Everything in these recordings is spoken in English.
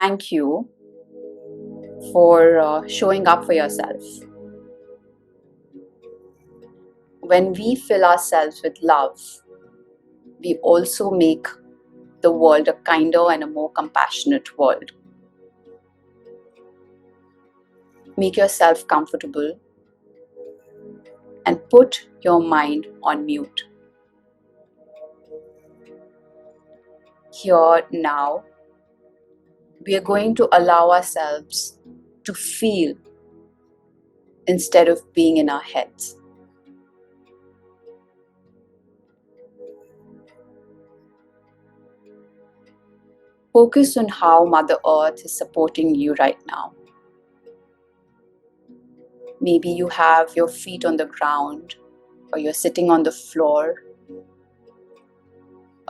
Thank you for showing up for yourself. When we fill ourselves with love, we also make the world a kinder and a more compassionate world. Make yourself comfortable and put your mind on mute. Here now, we are going to allow ourselves to feel instead of being in our heads. Focus on how Mother Earth is supporting you right now. Maybe you have your feet on the ground, or you're sitting on the floor,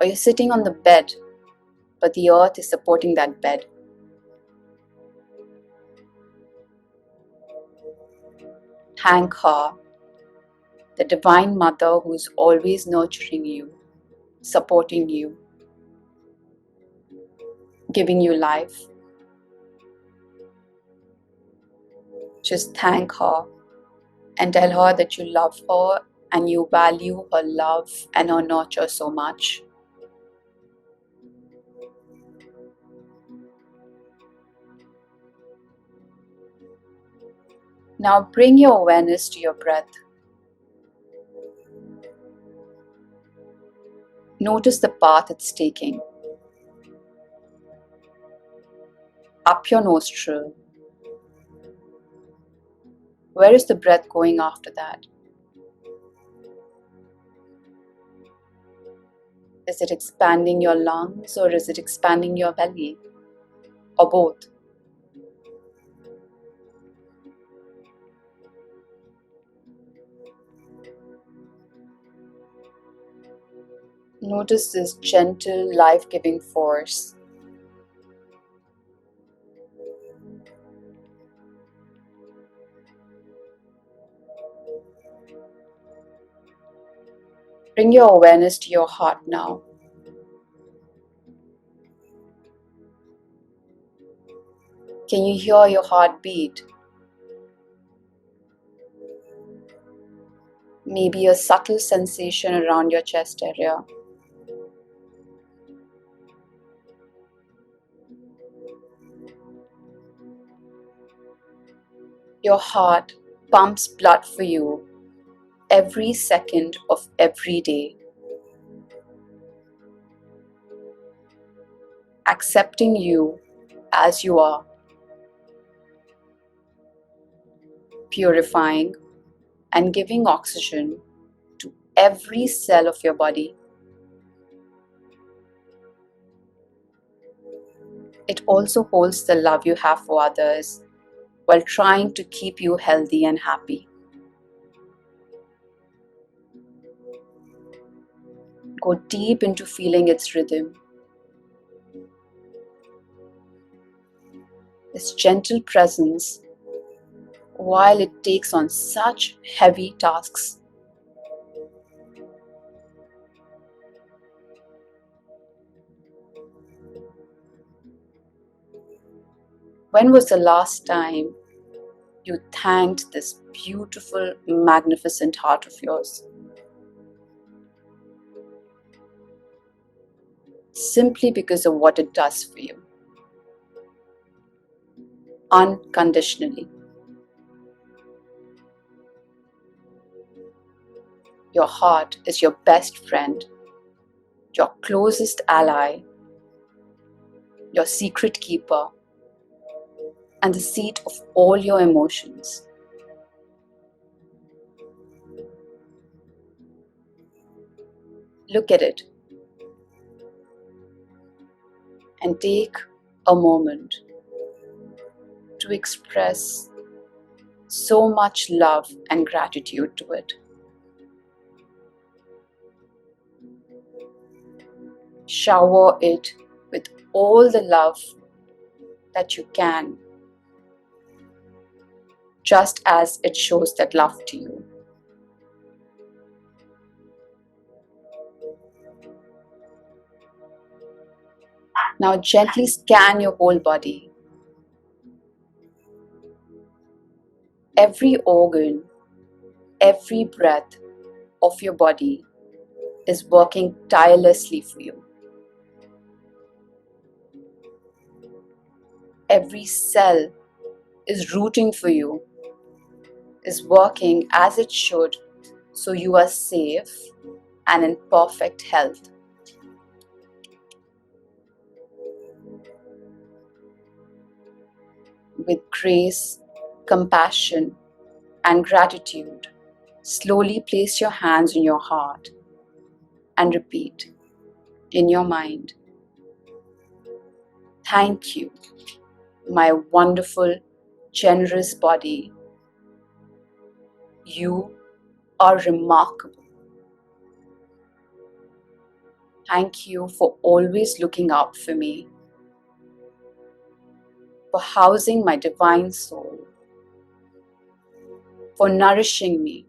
or you're sitting on the bed, but the earth is supporting that bed. Thank her, the Divine Mother who's always nurturing you, supporting you, giving you life. Just thank her and tell her that you love her and you value her love and her nurture so much. Now bring your awareness to your breath. Notice the path it's taking. Up your nostril. Where is the breath going after that? Is it expanding your lungs or is it expanding your belly? Or both? Notice this gentle, life-giving force. Bring your awareness to your heart now. Can you hear your heart beat? Maybe a subtle sensation around your chest area. Your heart pumps blood for you every second of every day, accepting you as you are, purifying and giving oxygen to every cell of your body. It also holds the love you have for others while trying to keep you healthy and happy. Go deep into feeling its rhythm. This gentle presence while it takes on such heavy tasks. When was the last time you thanked this beautiful, magnificent heart of yours? Simply because of what it does for you. Unconditionally. Your heart is your best friend, your closest ally, your secret keeper, and the seat of all your emotions. Look at it and take a moment to express so much love and gratitude to it. Shower it with all the love that you can, just as it shows that love to you. Now gently scan your whole body. Every organ, every breath of your body is working tirelessly for you. Every cell is rooting for you, is working as it should, so you are safe and in perfect health. With grace, compassion, and gratitude, slowly place your hands on your heart and repeat in your mind, "Thank you, my wonderful, generous body. You are remarkable. Thank you for always looking out for me, for housing my divine soul, for nourishing me,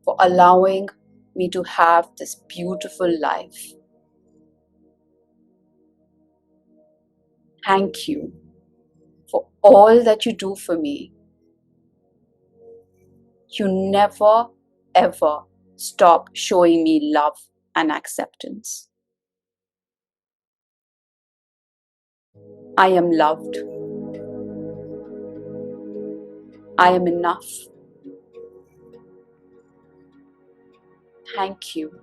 for allowing me to have this beautiful life. Thank you for all that you do for me. You never, ever stop showing me love and acceptance. I am loved. I am enough. Thank you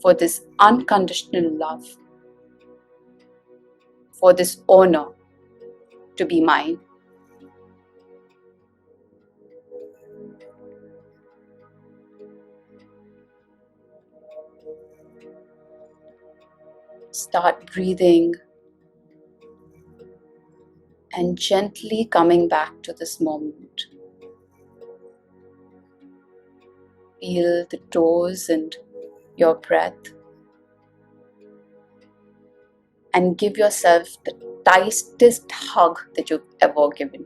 for this unconditional love, for this honor to be mine." Start breathing and gently coming back to this moment. Feel the toes and your breath, and give yourself the tightest hug that you've ever given.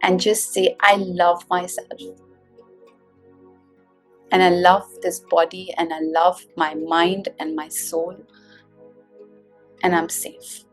And just say, "I love myself. And I love this body, and I love my mind and my soul, and I'm safe."